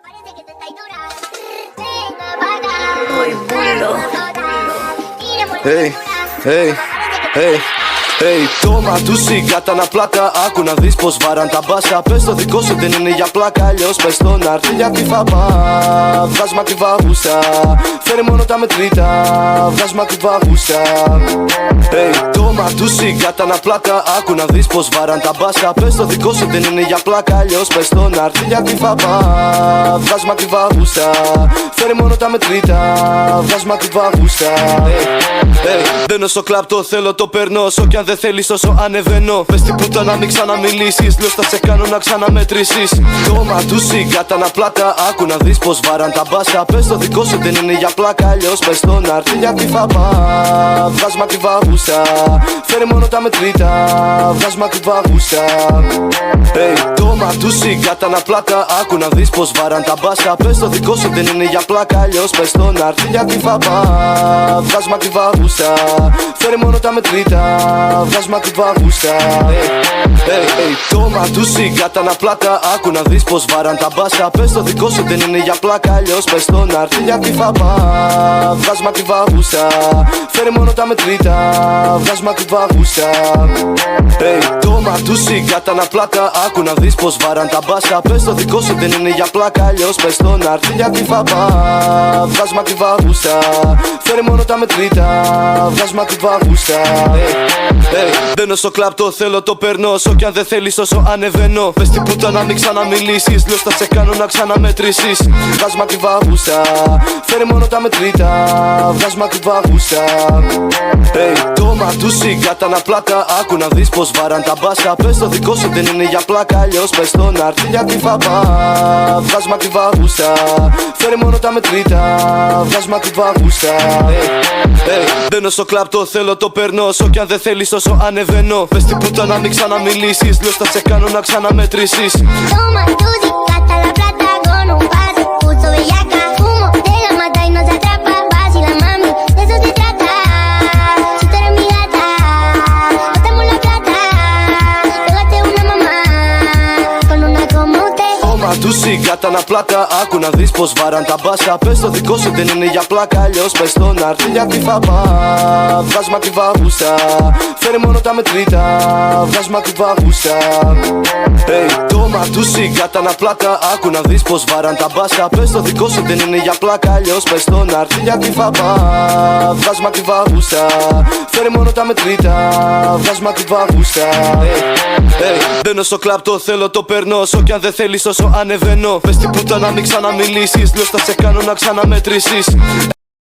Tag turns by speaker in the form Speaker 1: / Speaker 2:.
Speaker 1: Parece que te está dura. Venga, vaga.
Speaker 2: Hey, hey, hey. Hey, τόμα του συγκάτα να πλάκα. Άκου να δεις πως βάραν τα μπάσα. Πες το δικό σου δεν είναι για πλάκα. Αλλιώς πες το να έρθει γιατί θα πά. Βγάζ' μα τη βαγούσα. Φέρε μόνο τα μετρήτα. Βγάζ' μα τη βαγούσα. Hey, τόμα του συγκάτα να πλάκα. Άκου να δεις πως βάραν τα μπάσα. Πες το δικό σου δεν είναι για πλάκα. Αλλιώς πες το να έρθει γιατί θα πά. Βγάζ' μα τη βαγούσα. Φέρε μόνο τα μετρήτα. Βγάζ' μα τη βαγούσα. Hey, μπαίνω στο κλαμπ, το θέλω, το παίρνω. Όσο κι αν δεν θέλεις όσο ανεβαίνω. Πες την πούτα να μην ξαναμιλήσεις. Λέω θα σε κάνω να ξαναμετρήσεις. Τόμα του συγκάτα να πλάκα. Άκου να δεις πως βάραν τα μπάσα. Πες το δικό σου δεν είναι για πλάκα. Αλλιώς πες το να έρθει γιατί θα πά. Βγάζ' μα τη βαγούσα. Φέρε μόνο τα μετρήτα. Βγάζ' μα τη βαγούσα. Hey, τόμα του συγκάτα να πλάκα. Άκου να δεις πως βάραν τα μπάσα. Πες το δικό σου δεν είναι για πλάκα. Αλλιώς πες το να έρθει γιατί θα πά. Βγάζ' μα τη βαγούσα. Φέρε μόνο τα μετρήτα. Βγάζ' μα τη βαγούσα. Hey, τόμα του συγκάτα να πλάκα. Άκου να δεις πως βάραν τα μπάσα. Πες το δικό σου δεν είναι για πλάκα. Αλλιώς πες το να έρθει γιατί θα πά. Βγάζ' μα τη βαγούσα. Φέρε μόνο τα μετρήτα. Βγάζ' μα τη βαγούσα. Hey, τόμα του συγκάτα να πλάκα. Άκου να δεις πως βάραν τα μπάσα. Πες το δικό σου δεν είναι για πλάκα. Αλλιώς πες το να έρθει γιατί θα πά. Βγάζ' μα τη βαγούσα. Φέρε μόνο τα μετρήτα. Βγάζ' μα τη βαγούσα. Μπαίνω στο κλαμπ, το θέλω, το παίρνω. Όσο κι αν δεν θέλεις όσο ανεβαίνω. Πες την πούτα να μην ξαναμιλήσεις. Λέω θα σε κάνω να ξαναμετρήσεις. Βγάζ' μα τη βαγούσα. Φέρε μόνο τα μετρήτα. Βγάζ' μα τη βαγούσα. Hey, τόμα του συγκάτα να πλάκα. Άκου να δεις πως βάραν τα μπάσα. Πες το δικό σου δεν είναι για πλάκα. Αλλιώς πες το να έρθει γιατί θα πά. Βγάζ' μα τη βαγούσα. Φέρε μόνο τα μετρήτα. Βγάζ' μα τη βαγούσα. Μπαίνω στο κλαμπ, το θέλω, το παίρνω. Όσο κι αν δεν θέλεις όσο ανεβαίνω. Πες την πούτα να μην ξαναμιλήσεις. Λέω θα σε κάνω να ξαναμετρήσεις.
Speaker 1: Toma tu cicata la plata con un pase. Puso bellaca, humo, te la mata y no se atrapa. Vacila mami, de eso se trata. Si tú eres mi gata, botamos la plata. Pégate una mamá con una como usted.
Speaker 2: Τόμα του συγκάτα να πλάκα. Άκου να δεις πως βάραν τα μπάσα. Πες το δικό σου δεν είναι για πλάκα. Αλλιώς πες το να έρθει γιατί θα πά. Βγάζ' μα τη βαγούσα. Φέρε μόνο τα μετρήτα. Βγάζ' μα τη βαγούσα. Hey, τόμα του συγκάτα να πλάκα. Άκου να δεις πως βάραν τα μπάσα. Πες το δικό σου δεν είναι για πλάκα. Αλλιώς πες το να έρθει γιατί θα πά. Βγάζ' μα τη βαγούσα. Φέρε μόνο τα μετρήτα. Βγάζ' μα τη βαγούσα. Μπαίνω στο κλαμπ, το θέλω, το παίρνω. Όσο κι αν δεν θέλεις όσο ανεβαίνω. Πες την πούτα να μην ξαναμιλήσεις. Λέω θα σε κάνω να ξαναμετρήσεις.